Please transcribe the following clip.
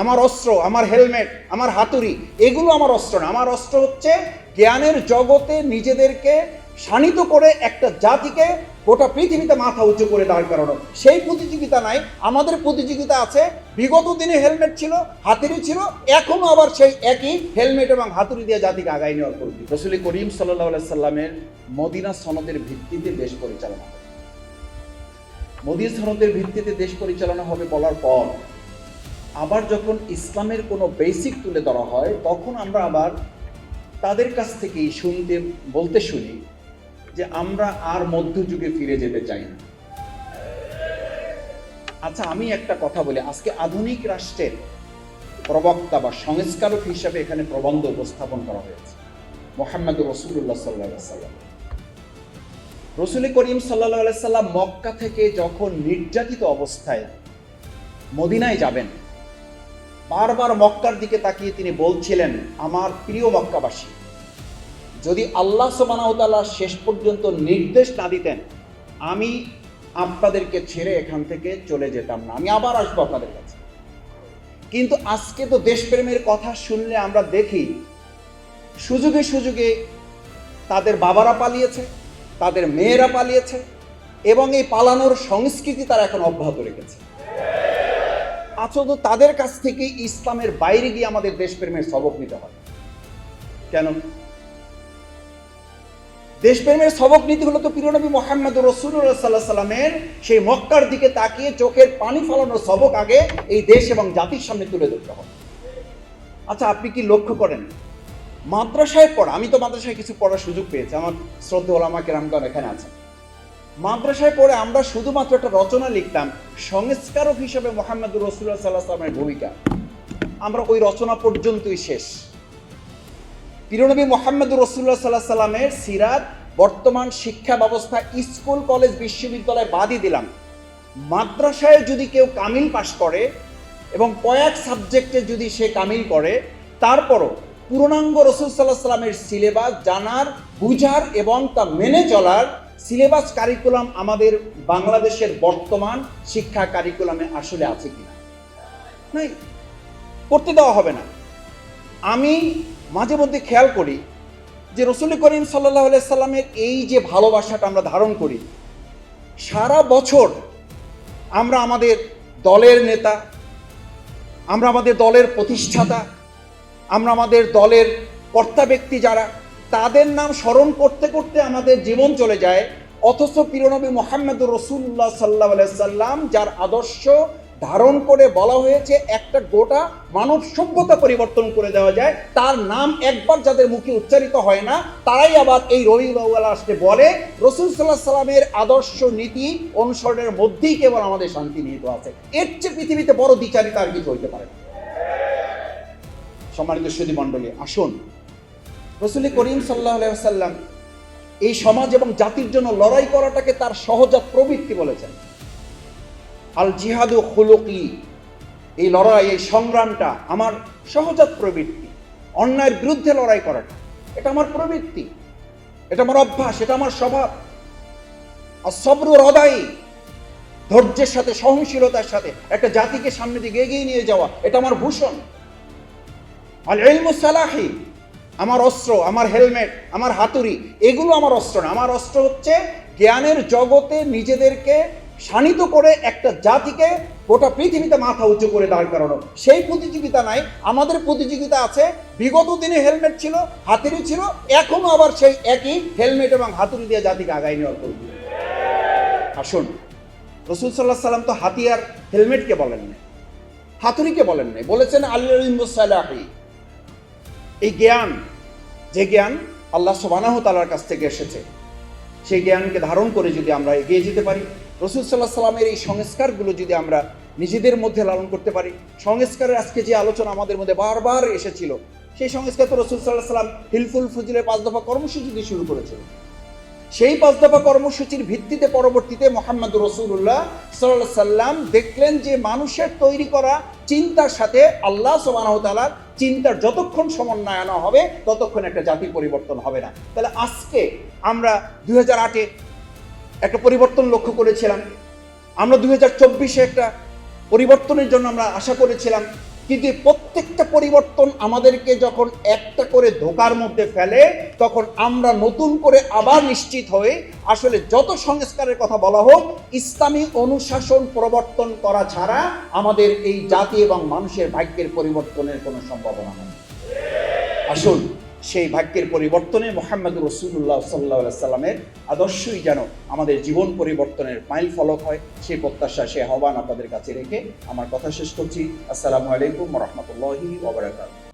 আমার অস্ত্র, আমার হেলমেট, আমার হাতুড়ি, এগুলো আমার অস্ত্র না। আমার অস্ত্র হচ্ছে জ্ঞানের জগতে নিজেদেরকে শানিত করে একটা জাতিকে গোটা পৃথিবীতে মাথা উঁচু করে দাঁড় করানো। সেই প্রতিযোগিতা নাই, আমাদের প্রতিযোগিতা আছে। বিগত দিনে হেলমেট ছিল, হাতুড়ি ছিল, এখনো আবার সেই একই হেলমেট এবং হাতুড়ি দিয়ে জাতিকে আগায় নেওয়ার প্রতি। রাসূল করিম সাল্লাল্লাহু আলাইহি সাল্লামের মদিনা সনদের ভিত্তিতে দেশ পরিচালনা হবে। মদিনা সনদের ভিত্তিতে দেশ পরিচালনা হবে বলার পর আবার যখন ইসলামের কোনো বেসিক তুলে ধরা হয়, তখন আমরা আবার তাদের কাছ থেকেই বলতে শুনি যে আমরা আর মধ্যযুগে ফিরে যেতে চাই না। আচ্ছা, আমি একটা কথা বলি, আজকে আধুনিক রাষ্ট্রের প্রবক্তা বা সংস্কারক হিসাবে এখানে প্রবন্ধ উপস্থাপন করা হয়েছে মুহাম্মদুর রাসূলুল্লাহ সাল্লাল্লাহু আলাইহি ওয়াসাল্লাম। রাসূল করিম সাল্লাল্লাহু আলাইহি ওয়াসাল্লাম মক্কা থেকে যখন নির্যাতিত অবস্থায় মদিনায় যাবেন, বারবার মক্কার দিকে তাকিয়ে তিনি বলছিলেন, আমার প্রিয় মক্কাবাসী, যদি আল্লাহ সুবহানাহু ওয়া তাআলা শেষ পর্যন্ত নির্দেশ না দিতেন, আমি আপনাদেরকে ছেড়ে এখান থেকে চলে যেতাম না, আমি আবার আসবো আপনাদের কাছে। কিন্তু আজকে তো দেশপ্রেমের কথা শুনলে আমরা দেখি সুযোগে সুযোগে তাদের বাবারা পালিয়েছে, তাদের মেয়েরা পালিয়েছে, এবং এই পালানোর সংস্কৃতি তারা এখন অব্যাহত রেখেছে। আসলে তো তাদের কাছ থেকে ইসলামের বাইরে গিয়ে আমাদের দেশপ্রেমের সবক নিতে হয় কেন? দেশপ্রেমের সবক নীতি হলো তো প্রিয় নবী মুহাম্মদুর রাসূলুল্লাহ সাল্লাল্লাহু আলাইহি ওয়াসাল্লামের সেই মক্কার দিকে তাকিয়ে চোখের পানি ফলানোর সবক আগে এই দেশ এবং জাতির সামনে তুলে ধরতে হবে। আচ্ছা, আপনি কি লক্ষ্য করেন মাদ্রাসায় পড়া, আমি তো মাদ্রাসায় কিছু পড়ার সুযোগ পেয়েছি, আমার শ্রদ্ধেয় ওলামা কেরামগণ এখানে আছেন। মাদ্রাসায় পড়ে আমরা শুধুমাত্র একটা রচনা লিখতাম, সংস্কারক হিসেবে মুহাম্মদুর রাসূলুল্লাহ সাল্লাল্লাহু আলাইহি ওয়াসাল্লামের ভূমিকা, আমরা ওই রচনা পর্যন্তই শেষ। প্রিয় নবী মুহাম্মদুর রাসূলুল্লাহ সাল্লাল্লাহু আলাইহি ওয়াসাল্লামের সিরাত বর্তমান শিক্ষা ব্যবস্থা স্কুল কলেজ বিশ্ববিদ্যালয় বাদই দিলাম, মাদ্রাসায় যদি কেউ কামিল পাশ করে এবং কয়েক সাবজেক্টে যদি সে কামিল করে, তারপরও পূর্ণাঙ্গ রাসূল সাল্লাল্লাহু আলাইহি ওয়াসাল্লামের সিলেবাস জানার, বুঝার এবং তা মেনে চলার সিলেবাস কারিকুলাম আমাদের বাংলাদেশের বর্তমান শিক্ষা কারিকুলামে আসলে আছে কিনা? নাই, করতে দেওয়া হবে না। আমি মাঝে মধ্যে খেয়াল করি যে রাসূল করিম সাল্লাল্লাহু আলাইহি সাল্লামের এই যে ভালোবাসাটা আমরা ধারণ করি, সারা বছর আমরা আমাদের দলের নেতা, আমরা আমাদের দলের প্রতিষ্ঠাতা, আমরা আমাদের দলের কর্তা ব্যক্তি যারা, তাদের নাম স্মরণ করতে করতে আমাদের জীবন চলে যায়। অথচ প্রিয় নবী মুহাম্মদুর রাসূলুল্লাহ সাল্লাল্লাহু আলাইহি সাল্লাম যার আদর্শ ধারণ করে বলা হয়েছে একটা গোটা মানব সভ্যতা পরিবর্তন করে দেওয়া যায়, তার নাম একবার যাদের মুখে উচ্চারিত হয় না, তারাই আবার এই রবিউল আউয়াল আসতে বলে রাসূল সাল্লাল্লাহু আলাইহি সাল্লামের আদর্শ নীতি অনুসরণের মধ্যেই কেবল আমাদের শান্তি নিহিত আছে। এর চেয়ে পৃথিবীতে বড় দ্বিচারিতা আর কিছু হইতে পারে না। সম্মানিত সুধী মণ্ডলী, আসুন রাসূল করিম সাল্লাল্লাহু আলাইহি ওয়াসাল্লাম এই সমাজ এবং জাতির জন্য লড়াই করাটাকে তার সহজাত প্রবৃত্তি বলেছেন। আল জিহাদু খুলুকি, এই লড়াই, এই সংগ্রামটা আমার সহজাত প্রবৃত্তি। অন্যায়ের বিরুদ্ধে লড়াই করাটা এটা আমার প্রবৃত্তি, এটা আমার অভ্যাস, এটা আমার স্বভাব। আর সবরু হৃদয়, ধৈর্যের সাথে সহনশীলতার সাথে একটা জাতিকে সামনে দিকে এগিয়ে নিয়ে যাওয়া, এটা আমার ভূষণ। আল ইলমু সালাহি, আমার অস্ত্র, আমার হেলমেট, আমার হাতুড়ি, এগুলো আমার অস্ত্র না। আমার অস্ত্র হচ্ছে জ্ঞানের জগতে নিজেদেরকে শানিত করে একটা জাতিকে গোটা পৃথিবীতে মাথা উঁচু করে দাঁড় করানো। সেই প্রতিযোগিতা নাই, আমাদের প্রতিযোগিতা আছে। বিগত দিনে হেলমেট ছিল, হাতুড়ি ছিল, এখনো আবার সেই একই হেলমেট এবং হাতুড়ি দিয়ে জাতিকে আগায় নেওয়ার প্রতি। আসুন, রাসূল সাল্লাল্লাহু আলাইহি সাল্লাম তো হাতিয়ার হেলমেটকে বলেন নাই, হাতুড়িকে বলেন নাই, বলেছেন আল ইলমু সালাহি, এই জ্ঞান, যে জ্ঞান আল্লাহ সুবহানাহু ওয়া তাআলার কাছ থেকে এসেছে, সেই জ্ঞানকে ধারণ করে যদি আমরা এগিয়ে যেতে পারি, রাসূল সাল্লাল্লাহু আলাইহি সাল্লামের এই সংস্কারগুলো যদি আমরা নিজেদের মধ্যে লালন করতে পারি। সংস্কারের আজকে যে আলোচনা আমাদের মধ্যে বারবার এসেছিল, সেই সংস্কার তো রাসূল সাল্লাল্লাহু আলাইহি সাল্লাম হিলফুল ফুজিলের 5 দফা কর্মসূচি দিয়ে শুরু করেছিলেন। সেই 5 দফা কর্মসূচির ভিত্তিতে পরবর্তীতে মুহাম্মদুর রাসূলুল্লাহ সাল্লাল্লাহু আলাইহি সাল্লাম দেখলেন যে মানুষের তৈরি করা চিন্তার সাথে আল্লাহ সুবহানাহু ওয়া তাআলার চিন্তার যতক্ষণ সমন্বয় না হবে, ততক্ষণ একটা জাতির পরিবর্তন হবে না। তাহলে আজকে আমরা 2008-এ একটা পরিবর্তন লক্ষ্য করেছিলাম, আমরা 2024-এ একটা পরিবর্তনের জন্য আমরা আশা করেছিলাম। কিন্তু এই প্রত্যেকটা পরিবর্তন আমাদেরকে যখন একটা করে ধোঁকার মধ্যে ফেলে, তখন আমরা নতুন করে আবার নিশ্চিত হই আসলে যত সংস্কারের কথা বলা হোক, ইসলামী অনুশাসন প্রবর্তন করা ছাড়া আমাদের এই জাতি এবং মানুষের ভাগ্যের পরিবর্তনের কোনো সম্ভাবনা নেই। আসুন সেই ভাগ্যের পরিবর্তনে মুহাম্মদুর রাসূলুল্লাহ সাল্লাল্লাহু আলাইহি সাল্লামের আদর্শই যেন আমাদের জীবন পরিবর্তনের মাইল ফলক হয়, সেই প্রত্যাশা, সেই আহ্বান আপনাদের কাছে রেখে আমার কথা শেষ করছি। আসসালামু আলাইকুম ওয়া রাহমাতুল্লাহি ওয়া বারাকাতুহু।